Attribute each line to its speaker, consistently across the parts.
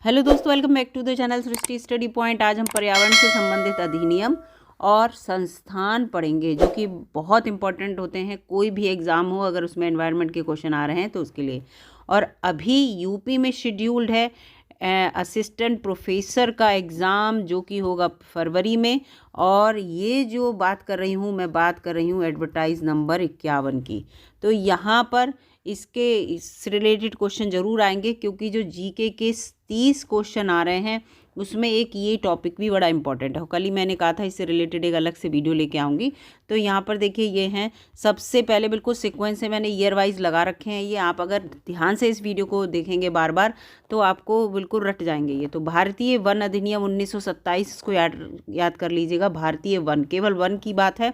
Speaker 1: Hello दोस्तों, welcome back to the channel Srishti study point. आज हम पर्यावरण से संबंधित अधिनियम और संस्थान पढ़ेंगे जो कि बहुत इंपॉर्टेंट होते हैं। कोई भी एग्ज़ाम हो अगर उसमें एनवायरनमेंट के क्वेश्चन आ रहे हैं तो उसके लिए। और अभी यूपी में शेड्यूल्ड है असिस्टेंट प्रोफेसर का एग्ज़ाम जो कि होगा फरवरी में। और ये जो बात कर रही हूँ मैं बात कर रही हूँ एडवर्टाइज नंबर 51 की। तो यहाँ पर इससे रिलेटेड क्वेश्चन ज़रूर आएंगे क्योंकि जो जीके के 30 क्वेश्चन आ रहे हैं उसमें एक ये टॉपिक भी बड़ा इंपॉर्टेंट है। कल ही मैंने कहा था इससे रिलेटेड एक अलग से वीडियो लेके आऊँगी। तो यहाँ पर देखिए ये हैं, सबसे पहले बिल्कुल सीक्वेंस से मैंने ईयर वाइज लगा रखे हैं। ये आप अगर ध्यान से इस वीडियो को देखेंगे बार बार तो आपको बिल्कुल रट जाएंगे ये। तो भारतीय वन अधिनियम 1927, इसको याद कर लीजिएगा। भारतीय वन, केवल वन की बात है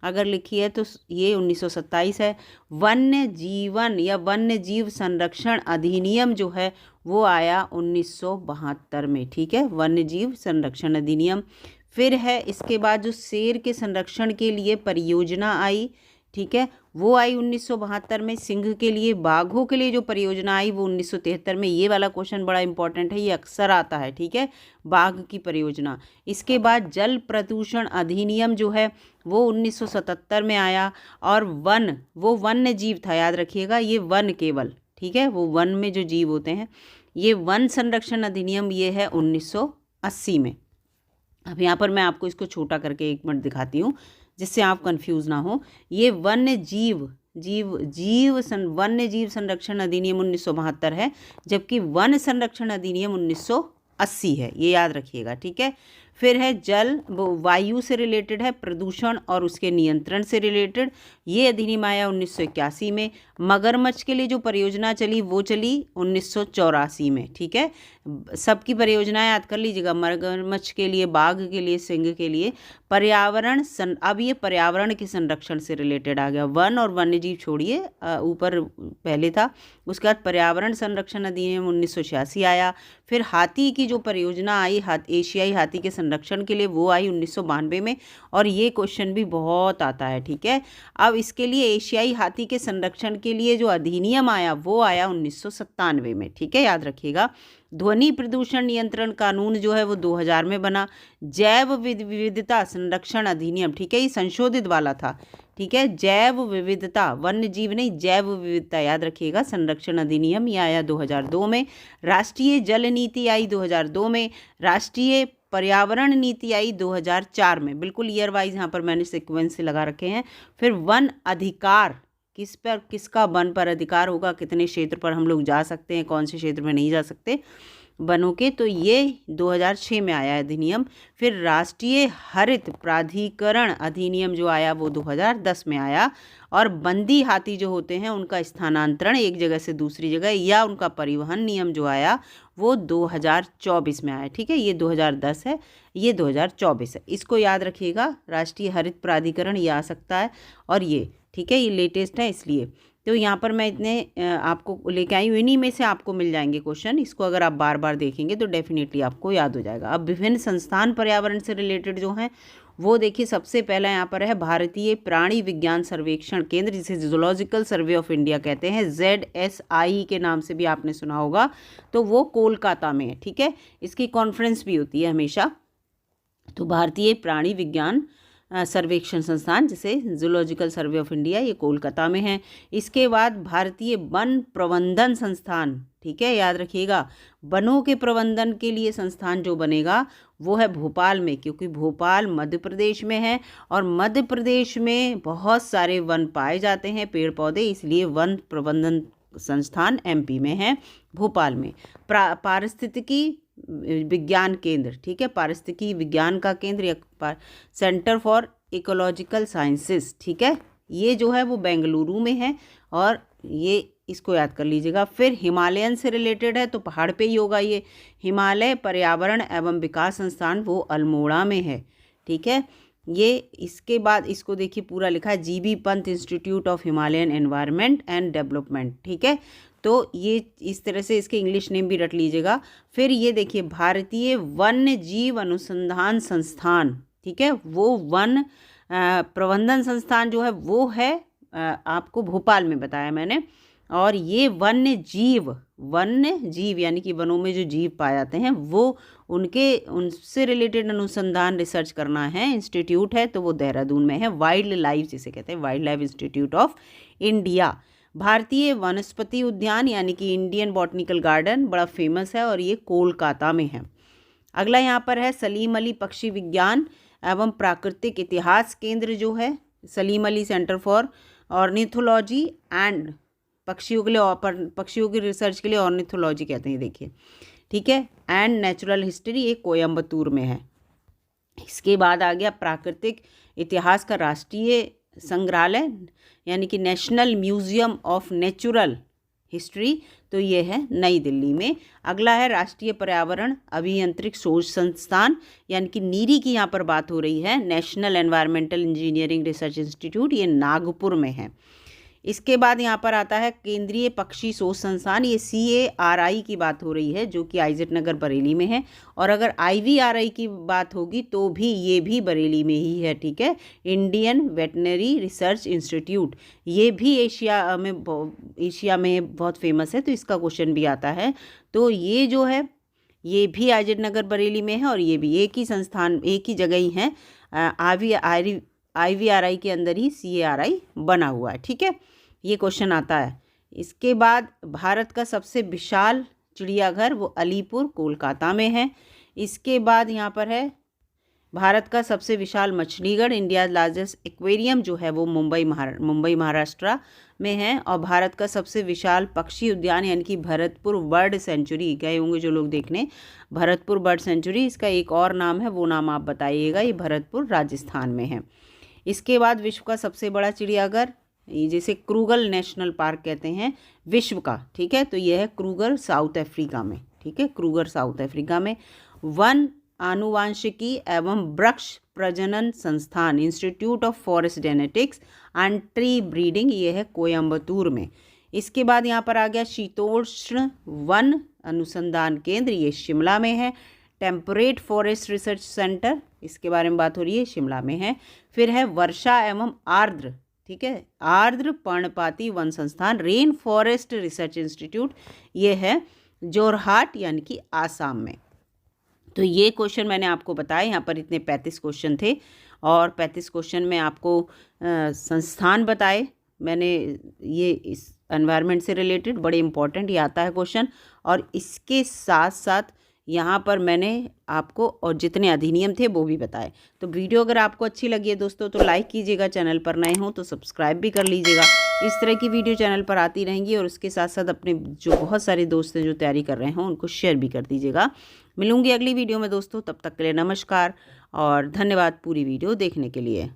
Speaker 1: अगर लिखी है तो ये 1927 है। वन्य जीवन या वन्य जीव संरक्षण अधिनियम जो है वो आया 1972 में। ठीक है, वन्य जीव संरक्षण अधिनियम। फिर है इसके बाद जो शेर के संरक्षण के लिए परियोजना आई, ठीक है, वो आई 1972 में। सिंह के लिए, बाघों के लिए जो परियोजना आई वो 1973 में। ये वाला क्वेश्चन बड़ा इंपॉर्टेंट है, ये अक्सर आता है। ठीक है, बाघ की परियोजना। इसके बाद जल प्रदूषण अधिनियम जो है वो 1977 में आया। और वन, वो वन्य जीव था, याद रखिएगा, ये वन केवल, ठीक है, वो वन में जो जीव होते हैं। ये वन संरक्षण अधिनियम ये है 1980 में। अब यहाँ पर मैं आपको इसको छोटा करके एक मिनट दिखाती हूँ जिससे आप कंफ्यूज ना हो। ये वन्य जीव संरक्षण अधिनियम 1972 है, जबकि वन संरक्षण अधिनियम 1980 है, ये याद रखिएगा। ठीक है, फिर है जल, वायु से रिलेटेड है, प्रदूषण और उसके नियंत्रण से रिलेटेड। ये अधिनियम आया 1981 में। मगरमच्छ के लिए जो परियोजना चली वो चली 1984 में। ठीक है, सबकी परियोजनाएं याद कर लीजिएगा, मगरमच्छ के लिए, बाघ के लिए, सिंह के लिए। पर्यावरण अब ये पर्यावरण के संरक्षण से रिलेटेड आ गया। वन और वन्य जीव छोड़िए, ऊपर पहले था। उसके बाद पर्यावरण संरक्षण अधिनियम 1986 आया। फिर हाथी की जो परियोजना आई, एशियाई हाथी के संरक्षण के लिए, वो आई 1992 में। और ये क्वेश्चन भी बहुत आता है। ठीक है, अब इसके लिए एशियाई हाथी के संरक्षण के लिए जो अधिनियम आया वो आया 1997 में। ठीक है, याद रखिएगा। ध्वनि प्रदूषण नियंत्रण कानून जो है वो 2000 में बना। जैव विविधता संरक्षण अधिनियम, ठीक है, ये संशोधित वाला था। ठीक है, जैव विविधता, वन्य जीव नहीं, जैव विविधता याद रखिएगा, संरक्षण अधिनियम ये आया 2002 में। राष्ट्रीय जल नीति आई 2002 में। राष्ट्रीय पर्यावरण नीति आई 2004 में। बिल्कुल ईयर वाइज यहाँ पर मैंने सीक्वेंस से लगा रखे हैं। फिर वन अधिकार, किस पर, किसका वन पर अधिकार होगा, कितने क्षेत्र पर हम लोग जा सकते हैं, कौन से क्षेत्र में नहीं जा सकते वनों के, तो ये 2006 में आया अधिनियम। फिर राष्ट्रीय हरित प्राधिकरण अधिनियम जो आया वो 2010 में आया। और बंदी हाथी जो होते हैं उनका स्थानांतरण एक जगह से दूसरी जगह या उनका परिवहन नियम जो आया वो 2024 में आया। ठीक है, ये 2010 है, ये 2024 है, इसको याद रखिएगा। राष्ट्रीय हरित प्राधिकरण ये आ सकता है और ये, ठीक है, ये लेटेस्ट है इसलिए। तो यहाँ पर मैं इतने आपको लेके आई हूँ, इन्हीं में से आपको मिल जाएंगे क्वेश्चन। इसको अगर आप बार बार देखेंगे तो डेफिनेटली आपको याद हो जाएगा। अब विभिन्न संस्थान पर्यावरण से रिलेटेड जो हैं वो देखिए, सबसे पहला यहाँ पर है भारतीय प्राणी विज्ञान सर्वेक्षण केंद्र, जिसे जूलॉजिकल सर्वे ऑफ इंडिया कहते हैं, ZSI के नाम से भी आपने सुना होगा। तो वो कोलकाता में है। ठीक है, इसकी कॉन्फ्रेंस भी होती है हमेशा। तो भारतीय प्राणी विज्ञान सर्वेक्षण संस्थान, जिसे जूलॉजिकल सर्वे ऑफ इंडिया, ये कोलकाता में है। इसके बाद भारतीय वन प्रबंधन संस्थान, ठीक है, याद रखिएगा, वनों के प्रबंधन के लिए संस्थान जो बनेगा वो है भोपाल में, क्योंकि भोपाल मध्य प्रदेश में है और मध्य प्रदेश में बहुत सारे वन पाए जाते हैं, पेड़ पौधे, इसलिए वन प्रबंधन संस्थान MP में है, भोपाल में। पारिस्थितिकी विज्ञान केंद्र, ठीक है, पारिस्थितिकी विज्ञान का केंद्र या सेंटर फॉर इकोलॉजिकल साइंसेस, ठीक है, ये जो है वो बेंगलुरु में है। और ये इसको याद कर लीजिएगा। फिर हिमालयन से रिलेटेड है तो पहाड़ पे ही होगा ये। हिमालय पर्यावरण एवं विकास संस्थान वो अल्मोड़ा में है। ठीक है, ये इसके बाद इसको देखिए पूरा लिखा है, GB Pant institute of Himalayan environment and development. ठीक है, तो ये इस तरह से इसके इंग्लिश नेम भी रट लीजिएगा। फिर ये देखिए भारतीय वन्य जीव अनुसंधान संस्थान, ठीक है, वो वन प्रबंधन संस्थान जो है वो है आपको भोपाल में बताया मैंने। और ये वन्य जीव यानी कि वनों में जो जीव पाए जाते हैं वो उनसे रिलेटेड अनुसंधान रिसर्च करना है इंस्टीट्यूट है तो वो देहरादून में है। वाइल्ड लाइफ जिसे कहते हैं, wild life institute of India. भारतीय वनस्पति उद्यान यानी कि इंडियन बॉटनिकल गार्डन बड़ा फेमस है और ये कोलकाता में है। अगला यहाँ पर है सलीम अली पक्षी विज्ञान एवं प्राकृतिक इतिहास केंद्र जो है, Salim Ali centre for ornithology and पक्षियों की रिसर्च के लिए ऑर्निथोलॉजी कहते हैं, देखिए ठीक है, एंड नेचुरल हिस्ट्री, ये कोयम्बतूर में है। इसके बाद आ गया प्राकृतिक इतिहास का राष्ट्रीय संग्रहालय यानी कि national museum of natural history, तो ये है नई दिल्ली में। अगला है राष्ट्रीय पर्यावरण अभियांत्रिक शोध संस्थान यानी कि नीरी की यहाँ पर बात हो रही है, national environmental engineering research institute, ये नागपुर में है। इसके बाद यहाँ पर आता है केंद्रीय पक्षी शोध संस्थान, ये CARI की बात हो रही है जो कि आइजेट नगर बरेली में है। और अगर IVRI की बात होगी तो भी ये भी बरेली में ही है, ठीक है, इंडियन वेटनरी रिसर्च इंस्टीट्यूट, ये भी एशिया में बहुत फेमस है, तो इसका क्वेश्चन भी आता है। तो ये जो है ये भी आइजेट नगर बरेली में है और ये भी एक ही संस्थान, एक ही जगह ही है, IVRI के अंदर ही CARI बना हुआ है, ठीक है, ये क्वेश्चन आता है। इसके बाद भारत का सबसे विशाल चिड़ियाघर वो अलीपुर कोलकाता में है। इसके बाद यहाँ पर है भारत का सबसे विशाल मछलीघर, इंडिया लार्जेस्ट एक्वेरियम जो है वो मुंबई महाराष्ट्र में है। और भारत का सबसे विशाल पक्षी उद्यान यानी कि भरतपुर बर्ड सेंचुरी, गए होंगे जो लोग देखने, भरतपुर बर्ड सेंचुरी, इसका एक और नाम है, वो नाम आप बताइएगा, ये भरतपुर राजस्थान में है। इसके बाद विश्व का सबसे बड़ा चिड़ियाघर जिसे क्रूगर नेशनल पार्क कहते हैं विश्व का, ठीक है, तो यह है क्रूगर साउथ अफ्रीका में, ठीक है, क्रूगर साउथ अफ्रीका में। वन आनुवांशिकी एवं वृक्ष प्रजनन संस्थान institute of forest genetics and tree breeding, ये है कोयम्बतूर में। इसके बाद यहाँ पर आ गया शीतोष्ण वन अनुसंधान केंद्र, ये शिमला में है। टेम्परेट फॉरेस्ट रिसर्च सेंटर, इसके बारे में बात हो रही है, शिमला में है। फिर है वर्षा एवं आर्द्र, ठीक है, आर्द्र पर्णपाती वन संस्थान, रेन फॉरेस्ट रिसर्च इंस्टीट्यूट, ये है जोरहाट यानी कि आसाम में। तो ये क्वेश्चन मैंने आपको बताया, यहाँ पर इतने 35 क्वेश्चन थे और 35 क्वेश्चन में आपको संस्थान बताए मैंने, ये इस एनवायरनमेंट से रिलेटेड बड़े इंपॉर्टेंट ये आता है क्वेश्चन। और इसके साथ साथ यहाँ पर मैंने आपको और जितने अधिनियम थे वो भी बताए। तो वीडियो अगर आपको अच्छी लगी है दोस्तों तो लाइक कीजिएगा, चैनल पर नए हो तो सब्सक्राइब भी कर लीजिएगा। इस तरह की वीडियो चैनल पर आती रहेंगी और उसके साथ साथ अपने जो बहुत सारे दोस्त हैं जो तैयारी कर रहे हों उनको शेयर भी कर दीजिएगा। मिलूंगी अगली वीडियो में दोस्तों, तब तक के लिए नमस्कार और धन्यवाद पूरी वीडियो देखने के लिए।